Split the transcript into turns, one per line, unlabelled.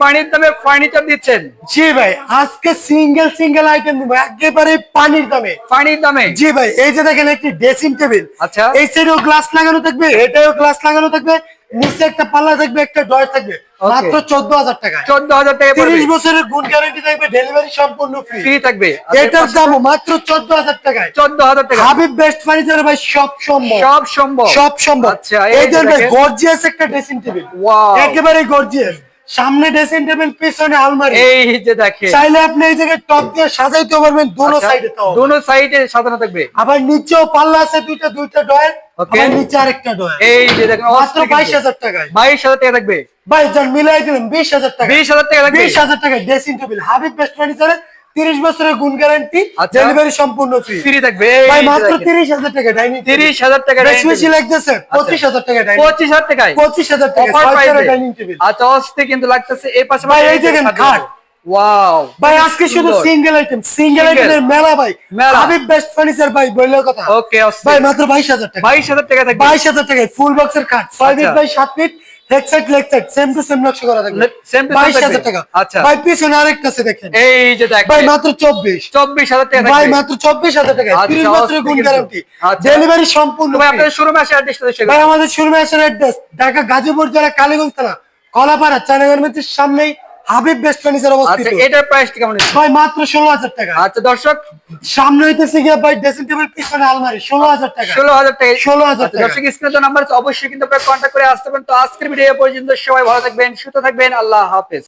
পানির দামে ফার্নিচার দিচ্ছেন?
জি ভাই, আজকে সিঙ্গেল আইটেম দিব একেবারে পানির দামে।
পানির দামে?
জি ভাই, এই যে দেখেন একটি ড্রেসিং টেবিল,
আচ্ছা,
এই সাইডেও গ্লাস লাগানো থাকবে, এটাও গ্লাস লাগানো থাকবে, নিচে একটা পাল্লা থাকবে, একটা ডয়ার থাকবে, মাত্র 14,000 টাকা।
14,000 টাকা পড়বে।
30 বছরের গুণ গ্যারান্টি থাকবে, ডেলিভারি সম্পূর্ণ
ফ্রি থাকবে।
এটার দাম মাত্র 14,000 টাকায়।
14,000 টাকা।
হাবিব বেস্ট ফার্নিচার ভাই, সব সম্ভব,
সব সম্ভব,
সব সম্ভব।
আচ্ছা,
এই যে ভাই
দেখেন।
গর্জিয়াস একটা ড্রেসিং টেবিল,
ওয়াও,
একেবারে গর্জিয়াস, সামনে ড্রেসিং টেবিল, পিছনে আলমারি।
এই যে দেখেন,
চাইলে আপনি এই জায়গায় টপ দিয়ে সাজাইতে পারবেন, দোনো
আচ্ছা,
সাইডে। তো
দোনো সাইডে সাজানো থাকবে।
আবার নিচেও পাল্লা আছে, দুইটা ডয়ার,
ওকে,
আবার নিচে আরেকটা ডয়ার।
এই যে দেখেন,
মাত্র 22,000 টাকায়।
22,000 টাকা থাকবে।
ভাই যান মিলাই দিলাম 20,000 টাকা।
20,000 টাকা থাকবে।
20,000 টাকায় ড্রেসিং টেবিল, হাবিব বেস্ট ফার্নিচারে 30 বছরের গুণ গ্যারান্টি,
আচ্ছা,
ডেলিভারি সম্পূর্ণ ফ্রি।
ফ্রি থাকবে।
ভাই মাত্র 30,000 টাকা ডাইনিং টেবিল।
30,000 টাকা
বেশি বেশি লাগতেছে, 25,000 টাকা ডাইনিং।
25,000 টাকায়
25,000 টাকা
অফার
6
প্রাইসে
ডাইনিং টেবিল।
আচ্ছা, অস্থির কিন্তু লাগতেছে। এই পাশে
ভাই এই দেখেন খাট।
ওয়াও
ভাই আজকে শুধু সিঙ্গেল আইটেমের মেলা ভাই।
মেলা।
হাবিব বেস্ট ফার্নিচার ভাই বললেও কথা।
ওকে,
ভাই মাত্র 22,000 টাকা।
22,000 টাকা থাকবে।
22,000 টাকায় ফুল বক্সের খাট, 6 feet by 7 feet, leg side same to same নকশা করা থাকবে।
সেম টু
22,000 টাকা।
আচ্ছা,
ভাই পিছনে আরেকটা আছে দেখেন।
এই যে দেখেন,
ভাই মাত্র
24,000 টাকা থাকবে।
ভাই মাত্র 24,000 টাকা, 30
আচ্ছা,
বছরের গুণ গ্যারান্টি,
আচ্ছা,
ডেলিভারি সম্পূর্ণ
ভাই
free।
আপনাদের শোরুমে আসে অ্যাড্রেসটা শেয়ার
ভাই
করুন।
আমাদের শোরুমে আসার অ্যাড্রেস ঢাকা গাজীপুর জেলা কালীগঞ্জ থানা কলাপাড়া চায়নাগঞ্জের সামনেই হাবিব বেস্ট ফার্নিচার অবস্থিত।
আচ্ছা, এটার প্রাইসটা কেমন?
ভাই মাত্র 16,000 টাকা।
আচ্ছা দর্শক,
সামনে হইতেছে গিয়া ভাই ড্রেসিং টেবিল, পিছনে আলমারি, 16,000 টাকা।
16,000 টাকা।
16,000
আচ্ছা,
টাকা।
দর্শক স্ক্রিনে তো নাম্বার আছে, অবশ্যই কিন্তু আপনারা কন্ট্যাক্ট করে আসতে পারেন। তো আজকের ভিডিও পর্যন্ত, সবাই ভালো থাকবেন, সুস্থ থাকবেন, আল্লাহ হাফেজ।